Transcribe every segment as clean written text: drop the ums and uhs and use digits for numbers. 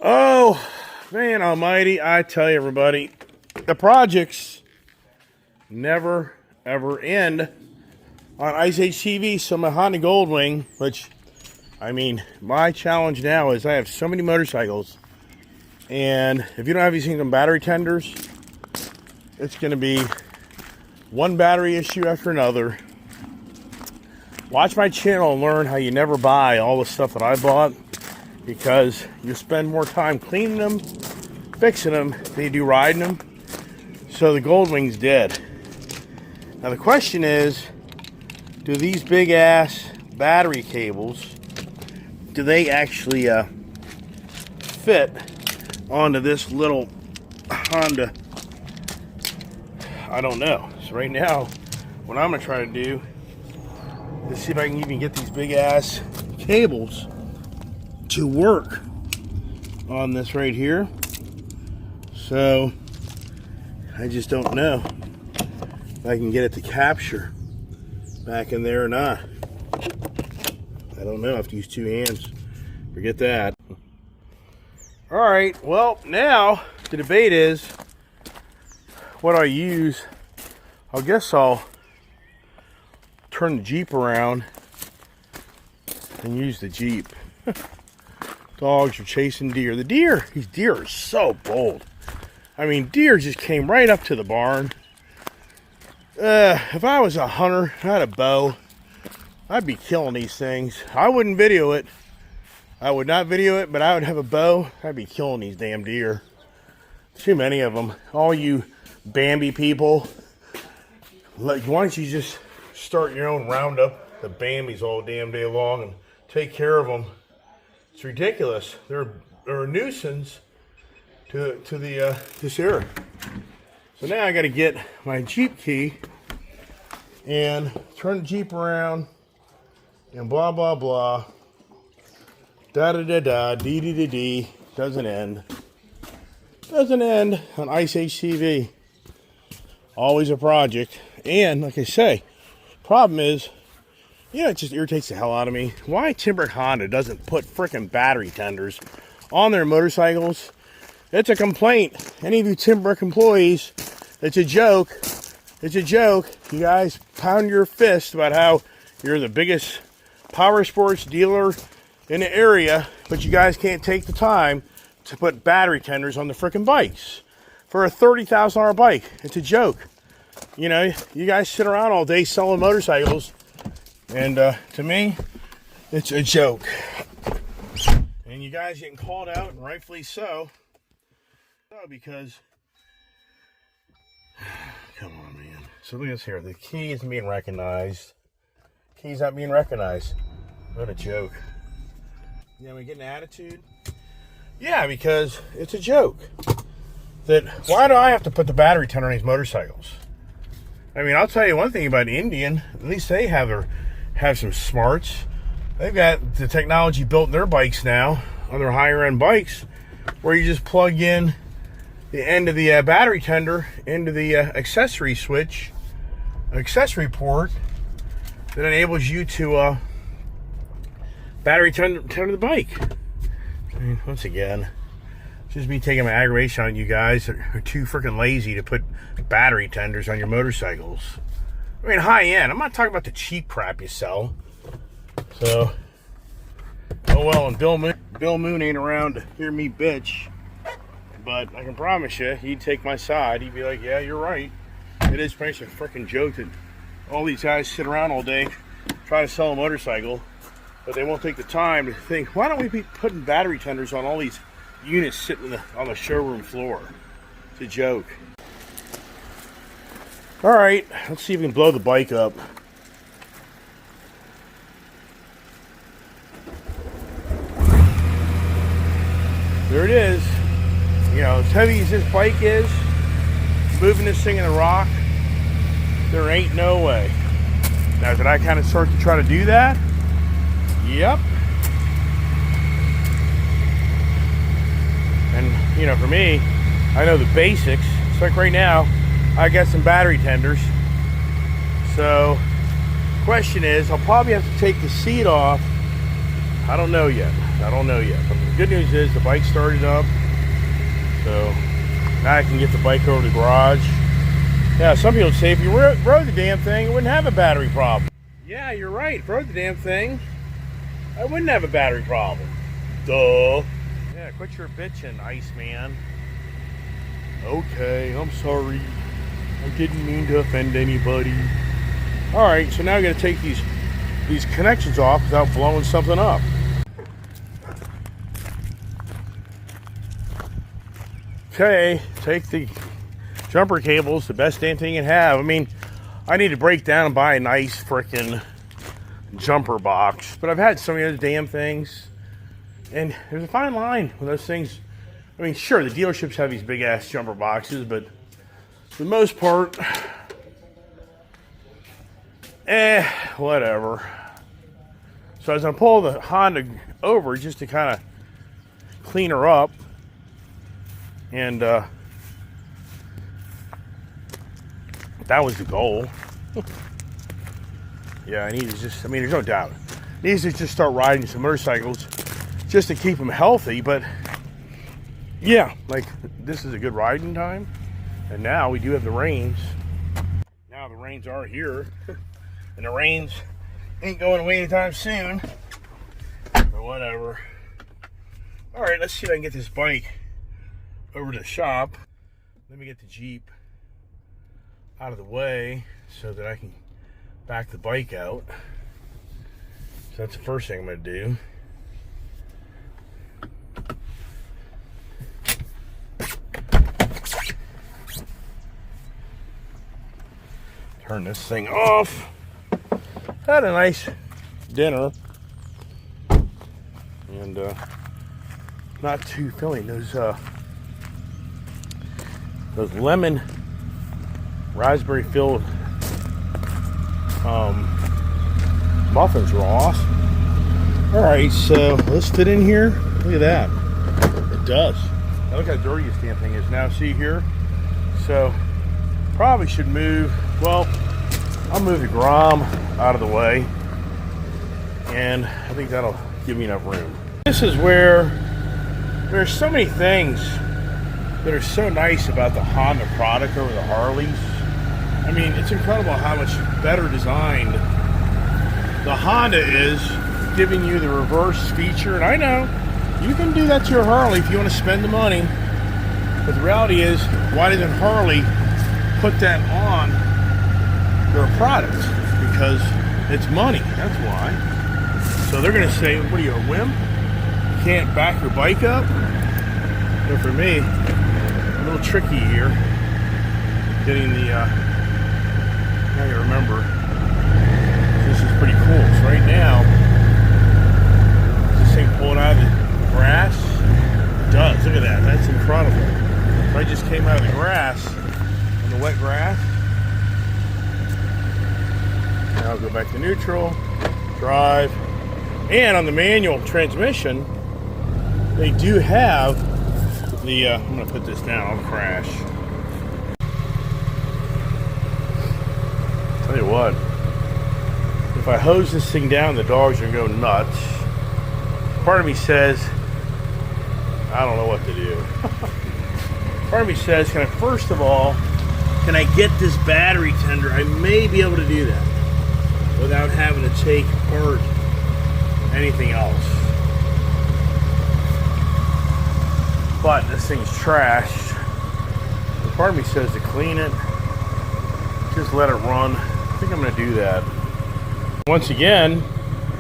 Oh, man almighty, I tell you, everybody, the projects never, ever end on Ice Age TV. So my Honda Goldwing, which, I mean, my challenge now is I have so many motorcycles, and if you don't have these things on battery tenders, it's going to be one battery issue after another. Watch my channel and learn how you never buy all the stuff that I bought, because you spend more time cleaning them, fixing them, than you do riding them. So the Goldwing's dead. Now the question is, do these big ass battery cables, do they actually fit onto this little Honda? I don't know. So right now, what I'm gonna try to do is see if I can even get these big ass cables to work on this right here. So I just don't know if I can get it to capture back in there or not. I don't know. I have to use two hands. Forget that. All right, well, now the debate is, what do I use? I guess I'll turn the Jeep around and use the Jeep. Dogs are chasing deer. These deer are so bold. I mean, deer just came right up to the barn. If I was a hunter, I had a bow, I'd be killing these things. I wouldn't video it. I would not video it, but I would have a bow. I'd be killing these damn deer. Too many of them. All you Bambi people, why don't you just start your own roundup of Bambis all damn day long and take care of them? It's ridiculous. They're a nuisance to this area. So now I got to get my Jeep key and turn the Jeep around and blah blah blah. Da da da da, dee dee dee dee. Doesn't end. Doesn't end on Ice Age TV. Always a project. And like I say, problem is, it just irritates the hell out of me. Why Timber Honda doesn't put frickin' battery tenders on their motorcycles? It's a complaint. Any of you Timber employees, it's a joke. It's a joke. You guys pound your fist about how you're the biggest power sports dealer in the area, but you guys can't take the time to put battery tenders on the frickin' bikes for a $30,000 bike. It's a joke. You guys sit around all day selling motorcycles, and to me, it's a joke. And you guys getting called out, and rightfully so. Because, come on, man. So look at this here. The key isn't being recognized. Key's not being recognized. What a joke. We get an attitude? Yeah, because it's a joke. Why do I have to put the battery tender on these motorcycles? I mean, I'll tell you one thing about Indian. At least they have some smarts. They've got the technology built in their bikes now, on their higher end bikes, where you just plug in the end of the battery tender into the accessory port that enables you to battery tender the bike. I mean, once again, just me taking my aggravation on you guys that are too freaking lazy to put battery tenders on your motorcycles. I mean, high end. I'm not talking about the cheap crap you sell. So, oh well, and Bill Moon ain't around to hear me bitch. But I can promise you, he'd take my side. He'd be like, yeah, you're right. It is pretty much a freaking joke that all these guys sit around all day, try to sell a motorcycle, but they won't take the time to think, why don't we be putting battery tenders on all these units sitting on the showroom floor? It's a joke. All right, let's see if we can blow the bike up. There it is. As heavy as this bike is, moving this thing in the rock, there ain't no way. Now, did I kind of start to try to do that? Yep. And, for me, I know the basics. It's like right now, I got some battery tenders. So, question is, I'll probably have to take the seat off. I don't know yet. I don't know yet. But the good news is the bike started up. So now I can get the bike over to the garage. Yeah, some people would say if you rode the damn thing, it wouldn't have a battery problem. Yeah, you're right. If I rode the damn thing, I wouldn't have a battery problem. Duh. Yeah, quit your bitching, Iceman. Okay, I'm sorry. I didn't mean to offend anybody. Alright, so now I gotta take these connections off without blowing something up. Okay, take the jumper cables, the best damn thing you can have. I mean, I need to break down and buy a nice frickin' jumper box, but I've had so many other damn things, and there's a fine line with those things. I mean, sure, the dealerships have these big ass jumper boxes, but for the most part, whatever. So as I pull the Honda over just to kind of clean her up, and that was the goal. Yeah, I need to just, I mean, there's no doubt. He needs to just start riding some motorcycles just to keep him healthy, but yeah, like this is a good riding time. And now we do have the rains. Now the rains are here. And the rains ain't going away anytime soon. But whatever. Alright, let's see if I can get this bike over to the shop. Let me get the Jeep out of the way so that I can back the bike out. So that's the first thing I'm going to do. Turn this thing off. Had a nice dinner. And not too filling. Those lemon raspberry filled muffins were awesome. Alright, so let's fit in here. Look at that. It does. Now look how dirty this damn thing is. Now see here? So probably should move, well, I'll move the Grom out of the way, and I think that'll give me enough room. This is where there's so many things that are so nice about the Honda product over the Harleys. I mean, it's incredible how much better designed the Honda is, giving you the reverse feature. And I know you can do that to your Harley if you want to spend the money, but the reality is, why doesn't Harley put that on their product? Because it's money, that's why. So they're going to say, what are you, a whim? You can't back your bike up? But for me, a little tricky here, getting the, now you remember, this is pretty cool. So right now, is this thing pulling out of the grass? It does, look at that, that's incredible. So I just came out of the grass, on the wet grass. Now I'll go back to neutral, drive, and on the manual transmission, they do have the, I'm going to put this down, I'll crash. Tell you what, if I hose this thing down, the dogs are going to go nuts. Part of me says, I don't know what to do. Part of me says, can I, first of all, can I get this battery tender? I may be able to do that without having to take apart anything else. But this thing's trashed. And part of me says to clean it, just let it run. I think I'm going to do that. Once again,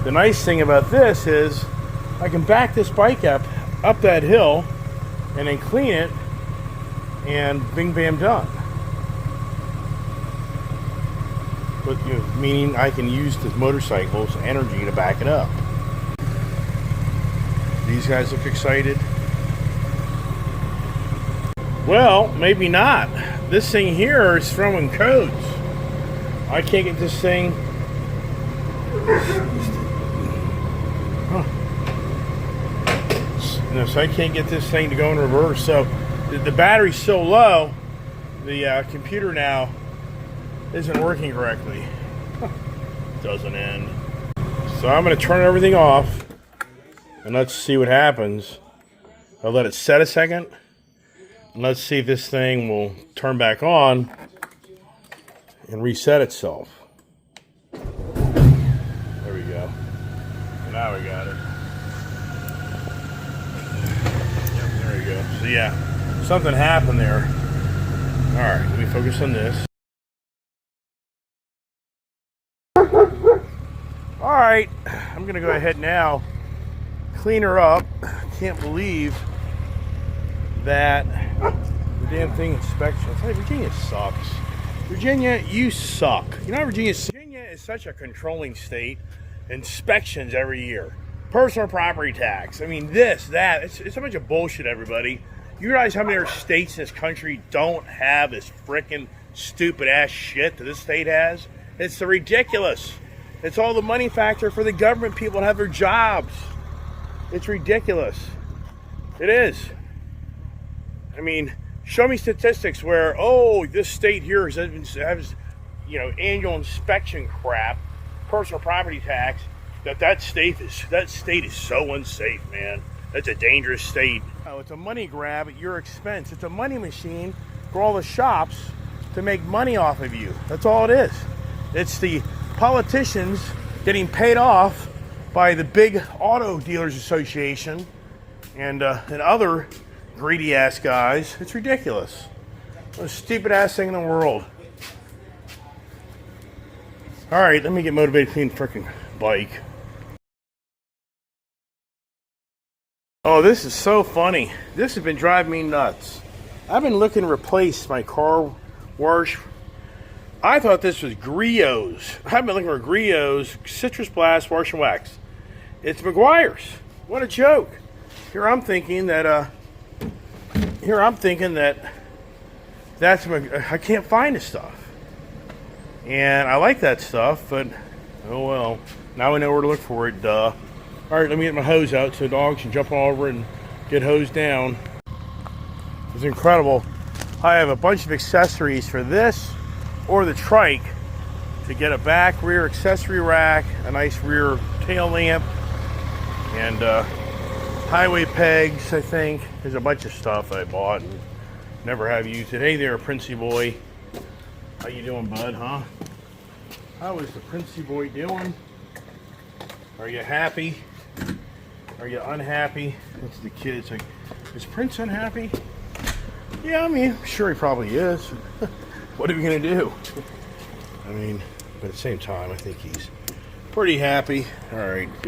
the nice thing about this is I can back this bike up that hill and then clean it, and bing bam done. But, you know, meaning I can use the motorcycle's energy to back it up. These guys look excited. Well, maybe not. This thing here is throwing codes. I can't get this thing. So I can't get this thing to go in reverse. So the battery's so low, the computer now isn't working correctly. Doesn't end. So I'm going to turn everything off. And let's see what happens. I'll let it set a second. And let's see if this thing will turn back on and reset itself. There we go. Now we got it. Yep, there we go. So yeah, something happened there. Alright, let me focus on this. Alright, I'm going to go ahead now, clean her up. Can't believe that the damn thing inspection. I tell you, Virginia sucks. Virginia, you suck. You know, Virginia is such a controlling state. Inspections every year. Personal property tax. I mean, this, that. It's a bunch of bullshit, everybody. You realize how many other states in this country don't have this frickin' stupid ass shit that this state has? It's ridiculous. It's all the money factor for the government people to have their jobs. It's ridiculous. It is. I mean, show me statistics where, oh, this state here has you know, annual inspection crap, personal property tax, that state is so unsafe, man. That's a dangerous state. Oh, it's a money grab at your expense. It's a money machine for all the shops to make money off of you. That's all it is. It's the politicians getting paid off by the big auto dealers association and other greedy ass guys. It's ridiculous. The stupid ass thing in the world. All right, let me get motivated to clean the freaking bike. Oh, this is so funny. This has been driving me nuts. I've been looking to replace my car wash. I thought this was Griot's. I've been looking for Griot's Citrus Blast Wash and Wax. It's McGuire's. What a joke. Here I'm thinking that that's I can't find the stuff. And I like that stuff, but oh well. Now we know where to look for it, duh. Alright, let me get my hose out so the dogs can jump all over and get hosed down. It's incredible. I have a bunch of accessories for this or the trike to get a back rear accessory rack, a nice rear tail lamp, and highway pegs, I think. There's a bunch of stuff I bought and never have used it. Hey there, Princey boy. How you doing, bud, huh? How is the Princey boy doing? Are you happy? Are you unhappy? What's the kids like? Is Prince unhappy? Yeah, I mean, I'm sure he probably is. What are we gonna do? I mean, but at the same time, I think he's pretty happy. All right, go.